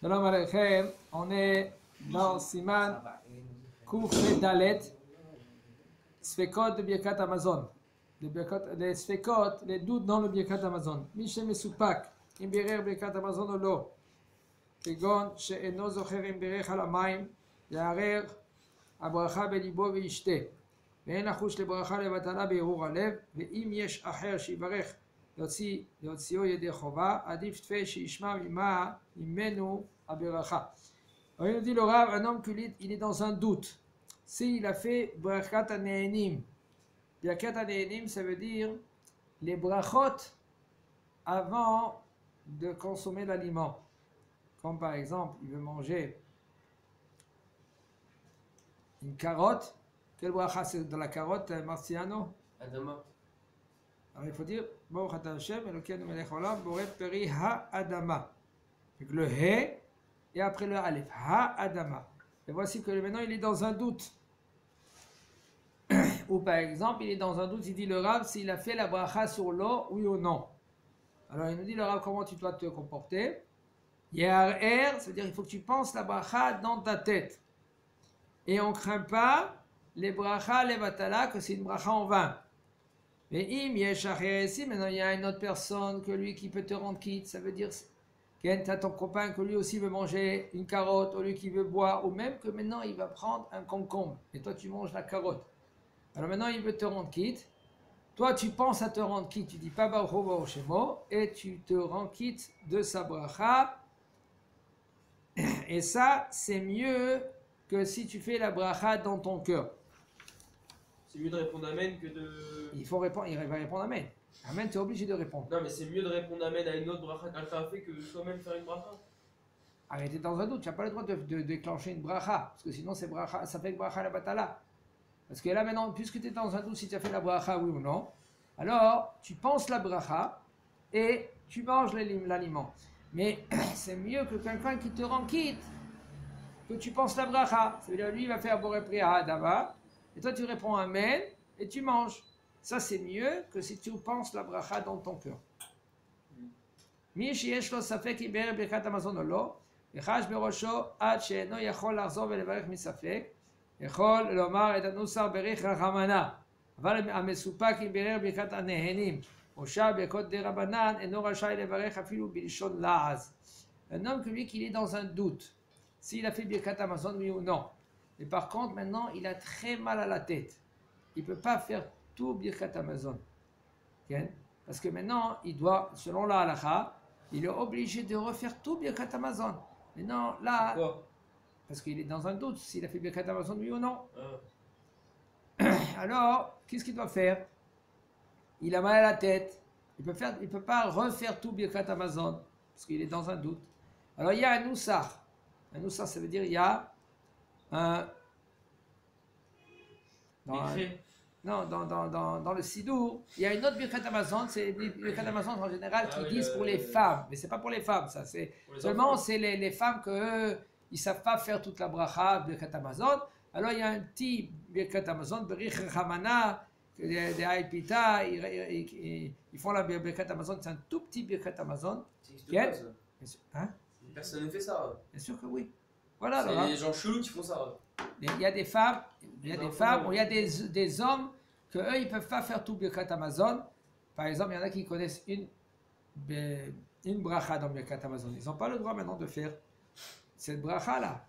Shalom Aleichem, on est dans Siman Kouf Dalet, Sfekot de Birkat Amazon. Les Sfekot, les doutes dans le Birkat Amazon. Mishem Mesupak, Imbirer Birkat Amazon ou lo. Kegon, She'eno Zocher Imbirech al Amayim, Yarer, Abracha Belibo Veishte. ואין לחוש לברכה לבטלה בערעור הלב, ואם יש אחר שיברך להוציאו ידי חובה, עדיף תפה שישמע ממנו הברכה. Alors il nous dit le Rav, un homme il est dans un doute. S'il a fait Brakat HaNe'enim, Brakat HaNe'enim ça veut dire les brachot avant de consommer l'aliment. Comme par exemple, il veut manger une carotte. Quel bracha c'est de la carotte, Marciano? Adama. Alors il faut dire Baruch Ata Hashem Elokeinu melech haolam borei peri ha-adama. Donc le he et après le alef ha-adama. Et voici que maintenant il est dans un doute. Ou par exemple il est dans un doute, il dit le Rav s'il a fait la bracha sur l'eau, oui ou non. Alors il nous dit le Rav comment tu dois te comporter. Yarer, ça veut dire il faut que tu penses la bracha dans ta tête. Et on ne craint pas les bracha, les batala, que c'est une bracha en vain. Mais im yeshachir ici, maintenant il y a une autre personne que lui qui peut te rendre quitte, ça veut dire que tu as ton copain que lui aussi veut manger une carotte, ou lui qui veut boire, ou même que maintenant il va prendre un concombre, et toi tu manges la carotte. Alors maintenant il veut te rendre quitte, toi tu penses à te rendre quitte, tu dis pas Baruch Shemo, et tu te rends quitte de sa bracha, et ça c'est mieux que si tu fais la bracha dans ton cœur. C'est mieux de répondre Amen que de. Il faut répondre, il va répondre Amen. Amen, tu es obligé de répondre. Non, mais c'est mieux de répondre Amen à une autre bracha qu'Alpha a fait que soi-même faire une bracha. Arrêtez dans un doute, tu n'as pas le droit de déclencher une bracha, parce que sinon c'est bracha, ça fait bracha la batala. Parce que là maintenant, puisque tu es dans un doute si tu as fait la bracha oui ou non, alors tu penses la bracha et tu manges l'aliment. Mais c'est mieux que quelqu'un qui te rend quitte, que tu penses la bracha. Ça veut dire lui il va faire boré priya adava. Et toi, tu réponds Amen et tu manges. Ça, c'est mieux que si tu penses la bracha dans ton cœur. Mi sheyesh lo safek iber birkat hamazon ou lo, yechash berosho ad she'eno yachol לחזור ולברך מספק, יכול לומר את הנוסח בריך רחמנא, אבל המסופק אם בירר ברכת הנהנים, או שעה ברכות דרבנן, אינו רשאי לברך אפילו בלשון לעז. Un homme que lui, qu'il est dans un doute, s'il a fait birkat hamazon, oui ou non. Et par contre, maintenant, il a très mal à la tête. Il ne peut pas faire tout Birkat Amazon. Okay? Parce que maintenant, il doit, selon la halakha, il est obligé de refaire tout Birkat Amazon. Maintenant, là, Pourquoi? parce qu'il est dans un doute s'il a fait Birkat Amazon, oui ou non. Alors, qu'est-ce qu'il doit faire? Il a mal à la tête. Il ne peut pas refaire tout Birkat Amazon, parce qu'il est dans un doute. Alors, il y a un noussar. Un noussar, ça veut dire il y a dans le Sidour, il y a une autre Birkat Amazon, c'est les Birkat Amazon en général qui disent pour les femmes, mais c'est pas pour les femmes, ça, c'est seulement c'est les femmes que ils savent pas faire toute la bracha Birkat Amazon. Alors il y a un petit Birkat Amazon, Berich Ramana, des Aipita, ils font la Birkat Amazon, c'est un tout petit Birkat Amazon. Hein? Personne ne fait ça. Bien sûr que oui. Voilà, c'est les gens chelous qui font ça. Il y a des femmes, ou il y a des hommes que eux ils peuvent pas faire tout Birkat Amazon. Par exemple, il y en a qui connaissent une bracha dans Birkat Amazon. Ils n'ont pas le droit maintenant de faire cette bracha là.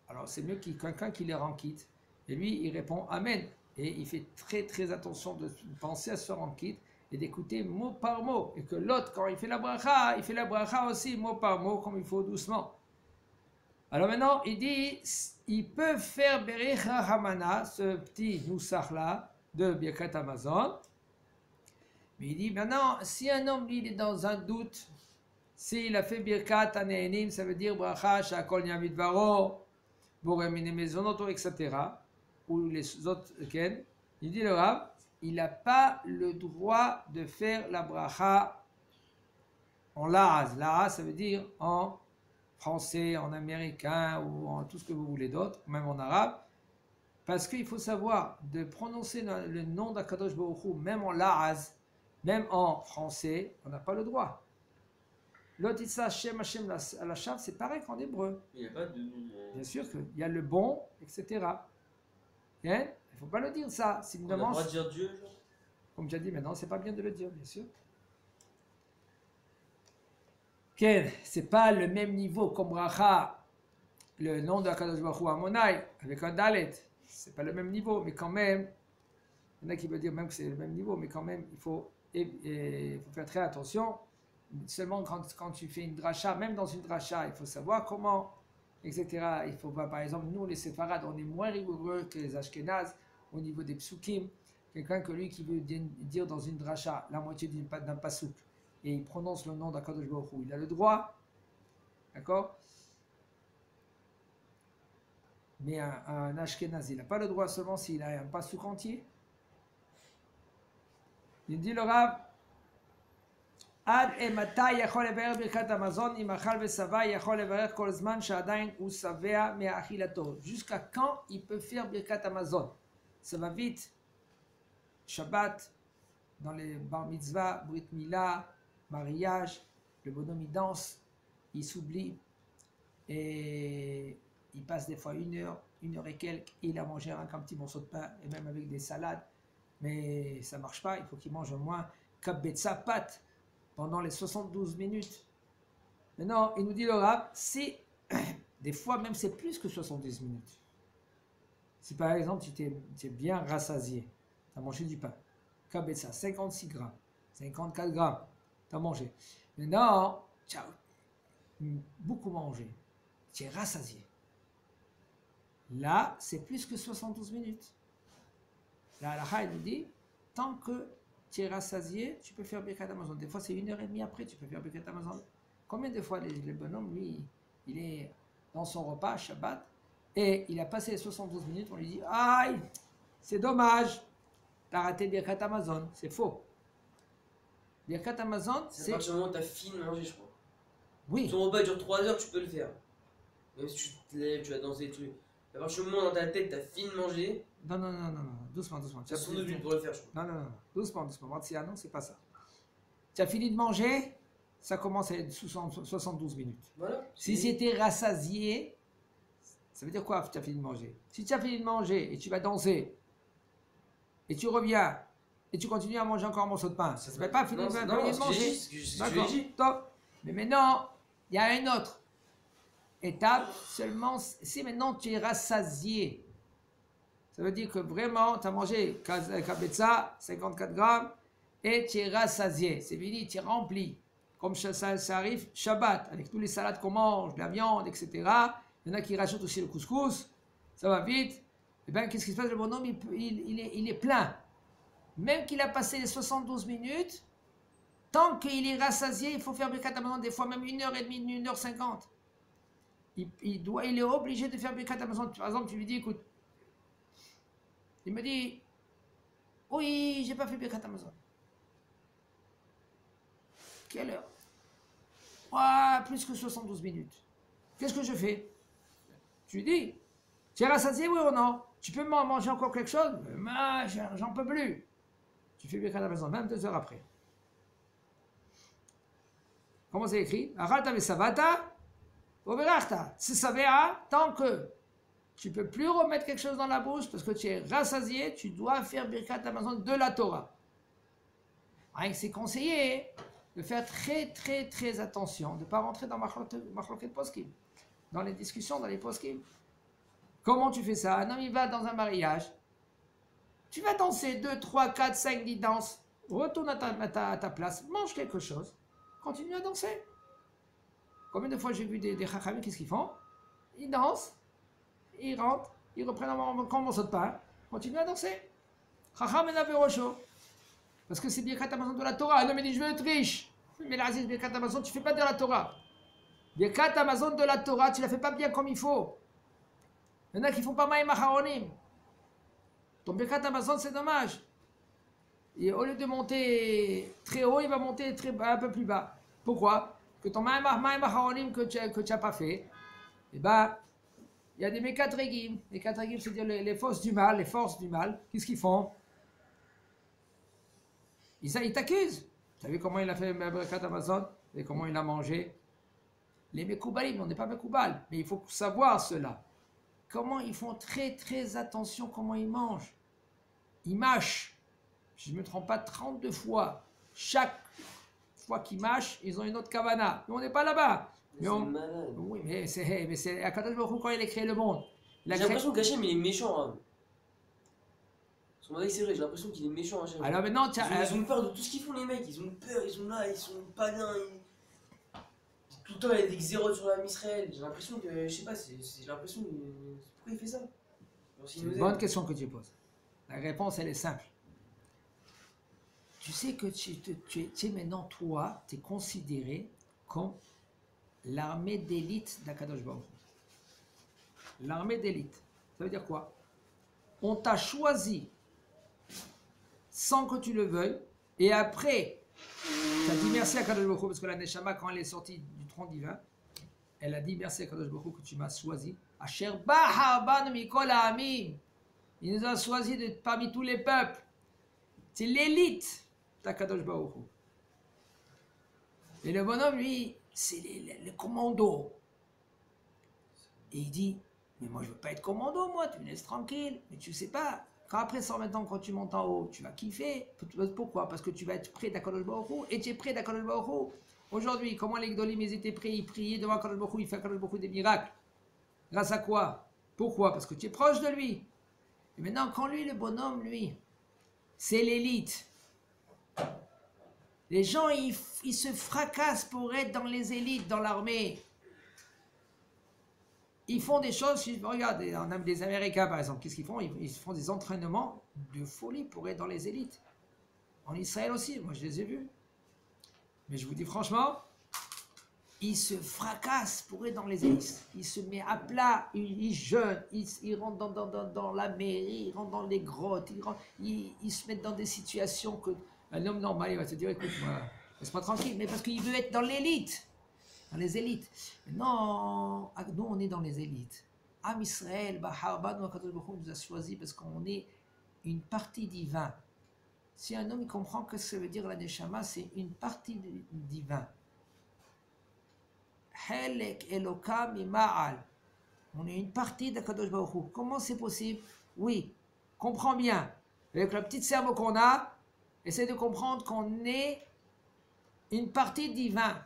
Alors c'est mieux quelqu'un qui les rend quitte. Et lui il répond Amen. Et il fait très très attention de penser à se rendre quitte et d'écouter mot par mot. Et que l'autre quand il fait la bracha aussi mot par mot comme il faut doucement. Alors maintenant, il dit, ils peuvent faire Berich Hamana, ce petit noussach-là, de Birkat Amazon. Mais il dit, maintenant, si un homme, lui, il est dans un doute, s'il a fait Birkat HaNe'enim, ça veut dire Bracha, Shakol Yamid Varo, Boremine Mezonoto, etc., ou les autres, Ken, il dit le Rav, il n'a pas le droit de faire la Bracha en La'az. La'az, ça veut dire en français, en américain ou en tout ce que vous voulez d'autre, même en arabe, parce qu'il faut savoir de prononcer le nom d'Akadosh Baruch Hu, même en la'az, même en français, on n'a pas le droit. L'otitsa Shem Hashem à la chave, c'est pareil qu'en hébreu. Il n'y a pas de nom. Bien sûr qu'il y a le bon, etc. Il ne faut pas le dire ça. C'est une On a le demande. droit de dire Dieu, genre. Comme j'ai dit maintenant, c'est pas bien de le dire, bien sûr. Ken, c'est pas le même niveau comme Racha, le nom de Akadosh Baruch Hu Amonai, avec un Dalet. C'est pas le même niveau, mais quand même, il y en a qui veulent dire même que c'est le même niveau, mais quand même, il faut faire très attention. Seulement quand tu fais une dracha, même dans une dracha, il faut savoir comment, etc. Il faut pas, par exemple, nous les séfarades, on est moins rigoureux que les ashkénazes au niveau des psukim. Quelqu'un que lui qui veut dire dans une dracha la moitié d'un pasouk et il prononce le nom d'Akadosh Baruch Hu, il a le droit, d'accord? Mais un ashkénaze, il n'a pas le droit seulement s'il a un pasouk entier. Il dit le Rav, עד מתי יכול לבאר ברכת המזון אם אכל ושבע יכול לברך כל זמן שעדיין הוא שבע מאכילתו. Jusqu'à quand il peut faire birkat Amazon? Ça va vite. Shabbat, dans les bar mitzvah, brit mila, mariage, le bonhomme il danse, il s'oublie et il passe des fois une heure et quelques, et il a mangé un petit morceau de pain et même avec des salades, mais ça marche pas, il faut qu'il mange au moins kabetza pat pendant les 72 minutes. Maintenant, il nous dit le Rav, si des fois même c'est plus que 70 minutes. Si par exemple tu es bien rassasié, tu as mangé du pain, kabetza, 56 grammes, 54 grammes, tu as mangé. Maintenant, tu as beaucoup mangé, tu es rassasié. Là, c'est plus que 72 minutes. Là, la nous dit, tant que tu es rassasié, tu peux faire Birkat Amazon. Des fois, c'est 1h30 après, tu peux faire Birkat Amazon. Combien de fois le bonhomme, lui, il est dans son repas, Shabbat, et il a passé les 72 minutes, on lui dit, aïe, c'est dommage, tu as raté Birkat Amazon. C'est faux. Birkat Amazon, C'est à partir du moment où tu as fini de manger, je crois. Oui. Ton repas dure 3 heures, tu peux le faire. Même si tu te lèves, tu vas danser, tu. À partir du moment où dans ta tête, tu as fini de manger. Non, doucement. Tu as 72 minutes pour le faire, je crois. Non, doucement. Non, c'est pas ça. Tu as fini de manger, ça commence à être 72 minutes. Voilà. Si c'était rassasié, ça veut dire quoi, tu as fini de manger? Si tu as fini de manger et tu vas danser, et tu reviens, et tu continues à manger encore un morceau de pain, ça ne s'appelle pas fini de manger. D'accord, top. Mais maintenant, il y a une autre étape, seulement si maintenant tu es rassasié. Ça veut dire que vraiment, tu as mangé kabetza, 54 grammes, et tu es rassasié. C'est fini, tu es rempli. Comme ça arrive Shabbat, avec tous les salades qu'on mange, la viande, etc. Il y en a qui rajoutent aussi le couscous. Ça va vite. Et bien, qu'est-ce qui se passe? Le bonhomme, il est plein. Même qu'il a passé les 72 minutes, tant qu'il est rassasié, il faut faire Birkat Amazon, des fois même 1h30, 1h50. Il est obligé de faire Birkat Amazon. Par exemple, tu lui dis, écoute, il me dit, oui, j'ai pas fait Birkat Amazon. Quelle heure? Plus que 72 minutes. Qu'est-ce que je fais? Tu lui dis, tu es rassasié, oui ou non? Tu peux manger encore quelque chose? J'en peux plus. Tu fais Birkat Amazon, même 2 heures après. Comment c'est écrit? Arata vesavata, oberachta. C'est savea, tant que tu ne peux plus remettre quelque chose dans la bouche parce que tu es rassasié, tu dois faire Birkat Amazon de la Torah. C'est conseillé de faire très attention, de ne pas rentrer dans Machloket Poskim, dans les discussions, dans les Poskim. Comment tu fais ça? Un homme, il va dans un mariage, tu vas danser 2, 3, 4, 5, 10 danses, retourne à ta place, mange quelque chose, continue à danser. Combien de fois j'ai vu des chachamim, qu'est-ce qu'ils font? Ils dansent, ils rentrent, ils reprennent un morceau de pain, continuent à danser. Chacham et Naverosho. Parce que c'est Birkat Amazon de la Torah. Un homme dit, je veux être riche. Mais l'Aziz, Birkat Amazon, tu ne fais pas de la Torah. Birkat Amazon de la Torah, tu ne la fais pas bien comme il faut. Il y en a qui font pas Maïm Acharonim. Ton Birkat Amazon, c'est dommage. Et au lieu de monter très haut, il va monter un peu plus bas. Pourquoi? Que ton Maïm Acharonim que tu n'as pas fait, eh ben, il y a des Mekatregim. Les Mekatregim, c'est-à-dire les forces du mal. Les forces du mal, qu'est-ce qu'ils font? Ils t'accusent. Tu as vu comment il a fait Birkat Amazon? Et comment il a mangé? Les Mekoubalim, on n'est pas Mekoubal, mais il faut savoir cela. Comment ils font très très attention comment ils mangent. Ils mâchent, si je ne me trompe pas, 32 fois. Chaque fois qu'ils mâchent, ils ont une autre kavana. Nous, on n'est pas là-bas. C'est malade. Oui, mais c'est Akadosh Baruch Hu, quand il a créé le monde. J'ai l'impression qu'Hachem il est méchant. Hein. C'est vrai, j'ai l'impression qu'il est méchant. Hachem. Alors maintenant, ils ont peur de tout ce qu'ils font, les mecs. Ils ont peur, ils sont là, ils sont pas bien. Tout le temps, il y a des xérotes sur la Israël. J'ai l'impression que, je sais pas, j'ai l'impression que. Pourquoi il fait ça? C'est une bonne question que tu poses. La réponse, elle est simple. Tu sais que tu es maintenant, toi, tu es considéré comme l'armée d'élite d'Akadosh Baruch Hu. L'armée d'élite. Ça veut dire quoi? On t'a choisi sans que tu le veuilles, et après, tu as dit merci à Kadosh Baruch Hu, parce que la Neshama, quand elle est sortie du tronc divin, elle a dit merci à Kadosh Baruch Hu que tu m'as choisi. Asher ba'habanu mikol ha'amim. Il nous a choisi parmi tous les peuples. C'est l'élite d'Akadosh Baruch Hu. Et le bonhomme, lui, c'est le commando. Et il dit, mais moi je veux pas être commando, moi, tu me laisses tranquille. Mais tu sais pas, quand après 120 ans, quand tu montes en haut, tu vas kiffer. Pourquoi? Parce que tu vas être près d'Akadosh Baruch Hu, et tu es près d'Akadosh Baruch Hu. Aujourd'hui, comment les Gdolim, ils étaient prêts, ils priaient devant Akadosh Baruch Hu, il fait Akadosh Baruch Hu des miracles. Grâce à quoi? Pourquoi? Parce que tu es proche de lui. Et maintenant, quand lui, le bonhomme, lui, c'est l'élite. Les gens, ils se fracassent pour être dans les élites, dans l'armée. Ils font des choses, regarde, on a des Américains par exemple, qu'est-ce qu'ils font? Ils font des entraînements de folie pour être dans les élites. En Israël aussi, moi je les ai vus. Mais je vous dis franchement, ils se fracassent pour être dans les élites. Ils se mettent à plat, ils jeûnent, ils rentrent dans la mairie, ils rentrent dans les grottes, ils se mettent dans des situations que un homme normal il va se dire écoute, moi, laisse-moi tranquille, mais parce qu'il veut être dans l'élite. Dans les élites. Non, nous on est dans les élites. Am Israël, Baharbad, Akadosh Baruch Hu nous a choisi parce qu'on est une partie divine. Si un homme il comprend que ça veut dire la Neshama, c'est une partie divine. Helek Elokam Ima'al. On est une partie d'Akadosh Baruch Hu. Comment c'est possible? Oui, comprends bien. Avec le petit cerveau qu'on a, essaie de comprendre qu'on est une partie divine.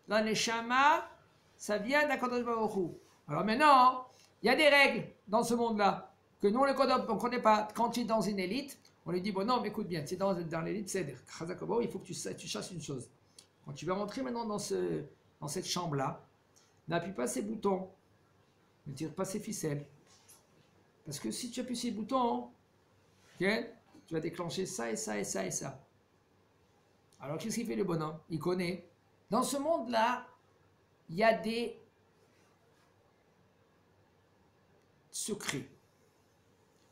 La Neshama, ça vient d'Akadosh Baruch Hu. Alors maintenant, il y a des règles dans ce monde-là que nous, le Kodop, on ne connaît pas. Quand tu es dans une élite, on lui dit, bon non, mais écoute bien, tu es dans l'élite, c'est il faut que tu chasses une chose. Quand tu vas rentrer maintenant dans cette chambre-là, n'appuie pas ces boutons, ne tire pas ces ficelles. Parce que si tu appuies ces boutons, okay, tu vas déclencher ça et ça et ça et ça. Alors qu'est-ce qu'il fait le bonhomme? Il connaît. Dans ce monde-là, il y a des secrets.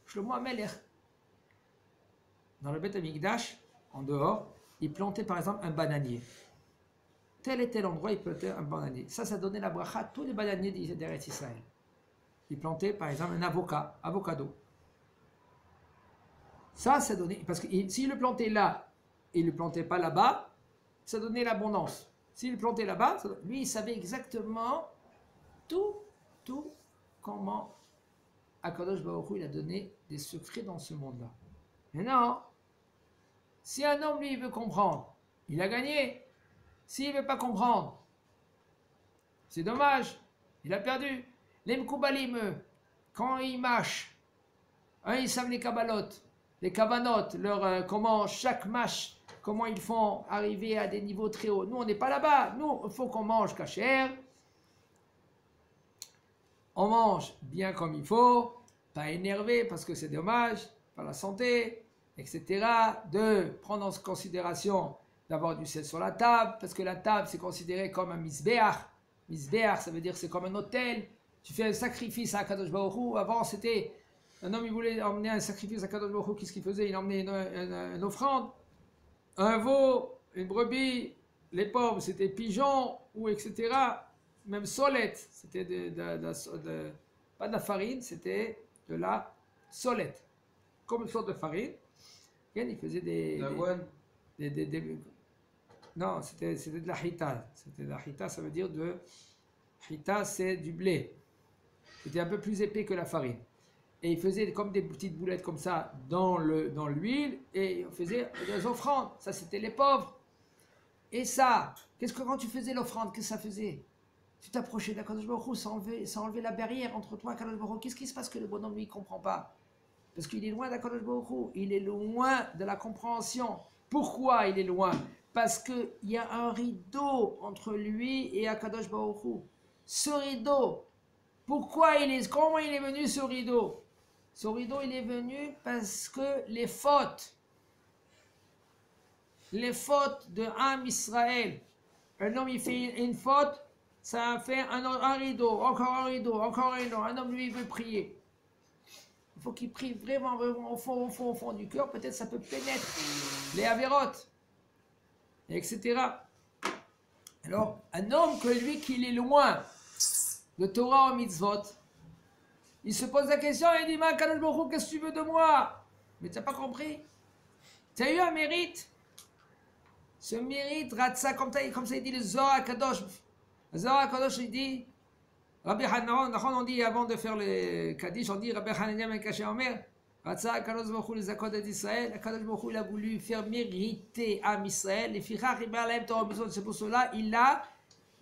Shlomo HaMelech, dans le Beth Amikdash, en dehors, il plantait par exemple un bananier. Tel et tel endroit, il plantait un bananier. Ça donnait la bracha à tous les bananiers d'Eretz Israël. Il plantait par exemple un avocado. Ça donnait, parce que s'il le plantait là, et il ne le plantait pas là-bas, ça donnait l'abondance. S'il plantait là-bas, lui, il savait exactement tout comment Akadosh Baruch Hu, il a donné des secrets dans ce monde-là. Maintenant, si un homme, lui, il veut comprendre, il a gagné. S'il ne veut pas comprendre, c'est dommage, il a perdu. Les Mkoubalim, eux, quand ils mâchent, ils savent les kabbalot, les kavanot, comment chaque mâche, comment ils font arriver à des niveaux très hauts. Nous, on n'est pas là-bas. Nous, il faut qu'on mange kasher. On mange bien comme il faut, pas énervé parce que c'est dommage, pas la santé, etc. De prendre en considération d'avoir du sel sur la table, parce que la table, c'est considéré comme un misbeach. Misbeach, ça veut dire c'est comme un hôtel. Tu fais un sacrifice à Kadosh Baruch Hu. Avant, c'était un homme, il voulait emmener un sacrifice à Kadosh Baruch Hu. Qu'est-ce qu'il faisait? Il emmenait une offrande. Un veau, une brebis, les pauvres, c'était pigeons, ou etc. Même solette, c'était pas de la farine, c'était de la solette. Comme une sorte de farine. Il faisait des Non, c'était de la hita. C'était de la hita, ça veut dire de... Hita, c'est du blé. C'était un peu plus épais que la farine. Et ils faisaient comme des petites boulettes comme ça dans l'huile et on faisait des offrandes. Ça, c'était les pauvres. Et ça, quand tu faisais l'offrande, qu'est-ce que ça faisait? Tu t'approchais d'Akadosh Baruch Hu, ça enlevait la barrière entre toi et Akadosh Baruch Hu. Qu'est-ce qui se passe que le bonhomme, lui, ne comprend pas? Parce qu'il est loin d'Akadosh Baruch Hu. Il est loin de la compréhension. Pourquoi il est loin? Parce qu'il y a un rideau entre lui et Akadosh Baruch Hu. Ce rideau, comment il est venu ce rideau? Ce rideau, il est venu parce que les fautes de Am Israël, un homme il fait une faute, ça fait un rideau, encore un rideau, encore un rideau. Un homme, lui, il veut prier. Il faut qu'il prie vraiment, vraiment au fond du cœur. Peut-être ça peut pénétrer les avérotes, etc. Alors, un homme que lui, qu'il est loin de Torah ou mitzvot, il se pose la question et il dit, ma Kadosh Baruch Hu, qu'est-ce que tu veux de moi? Mais tu n'as pas compris. Tu as eu un mérite. Ce mérite, Ratsa, comme ça il dit le Zohar Kadosh. Le Zohar Kadosh, il dit, Rabbi Hanan, on dit avant de faire le Kaddish, on dit Rabbi Hanan Ben Kaché Omer, Ratsa Kadosh Baruch Hu les Zakot d'Israël, Kadosh Baruch Hu il a voulu faire mériter à Israël, les Fichach Riba Lahem Torah Mitzvot, c'est pour cela il a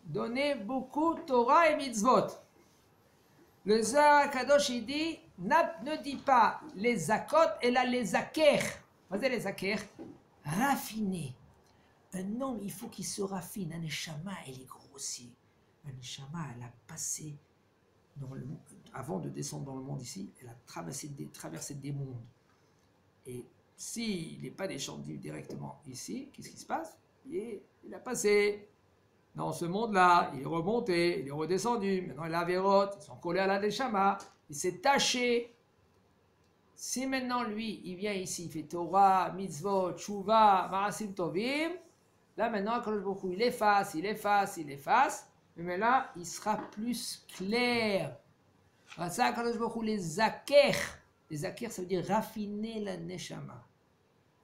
donné beaucoup Torah et Mitzvot. Le Zohar Kadosh, il dit, ne dis pas les Zakot, et là les Zaker. Vous savez les Zaker? Raffinés. Un homme, il faut qu'il se raffine. Un neshama, il est grossier. Un neshama, elle a passé avant de descendre dans le monde ici, elle a traversé des mondes. Et s'il n'est pas descendu directement ici, qu'est-ce qui se passe? Il a passé dans ce monde-là, il est remonté, il est redescendu. Maintenant, il a Avérote, ils sont collés à la neshama, il s'est taché. Si maintenant, lui, il vient ici, il fait Torah, Mitzvot, Tshuva, Marasim Tovim, là maintenant, Akadosh Baruch Hu, il efface, mais là, il sera plus clair. Ça, Akadosh Baruch Hu, les Zaker, ça veut dire raffiner la Neshama.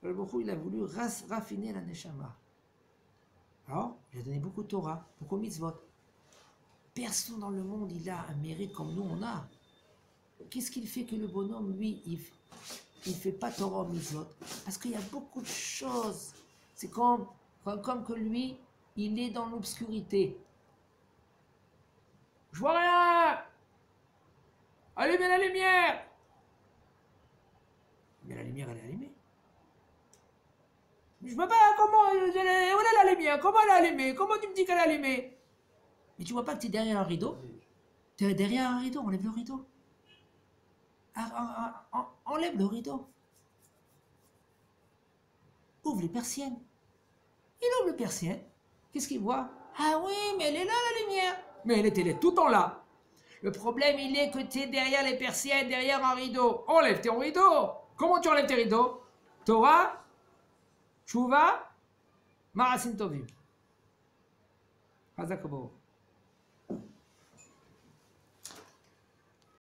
Akadosh Baruch Hu, il a voulu raffiner la Neshama. Alors, il a donné beaucoup de Torah, beaucoup de Mitzvot. Personne dans le monde, il a un mérite comme nous, on a. Qu'est-ce qu'il fait que le bonhomme, lui, il ne fait pas Torah Mitzvot? Parce qu'il y a beaucoup de choses. C'est comme que lui, il est dans l'obscurité. Je vois rien. Allumez la lumière. Mais la lumière, elle est allumée. Je ne vois pas comment. Où est la lumière? Comment elle est allumée? Comment tu me dis qu'elle est allumée? Mais tu vois pas que tu es derrière un rideau? Tu es derrière un rideau, enlève le rideau. Enlève le rideau. Ouvre les persiennes. Il ouvre les persiennes. Qu'est-ce qu'il voit? Ah oui, mais elle est là la lumière. Mais elle était tout en là. Le problème, il est que tu es derrière les persiennes, derrière un rideau. Enlève tes rideaux. Comment tu enlèves tes rideaux? Torah, Tshuva, Marasim Tovim. Hazak Baruch.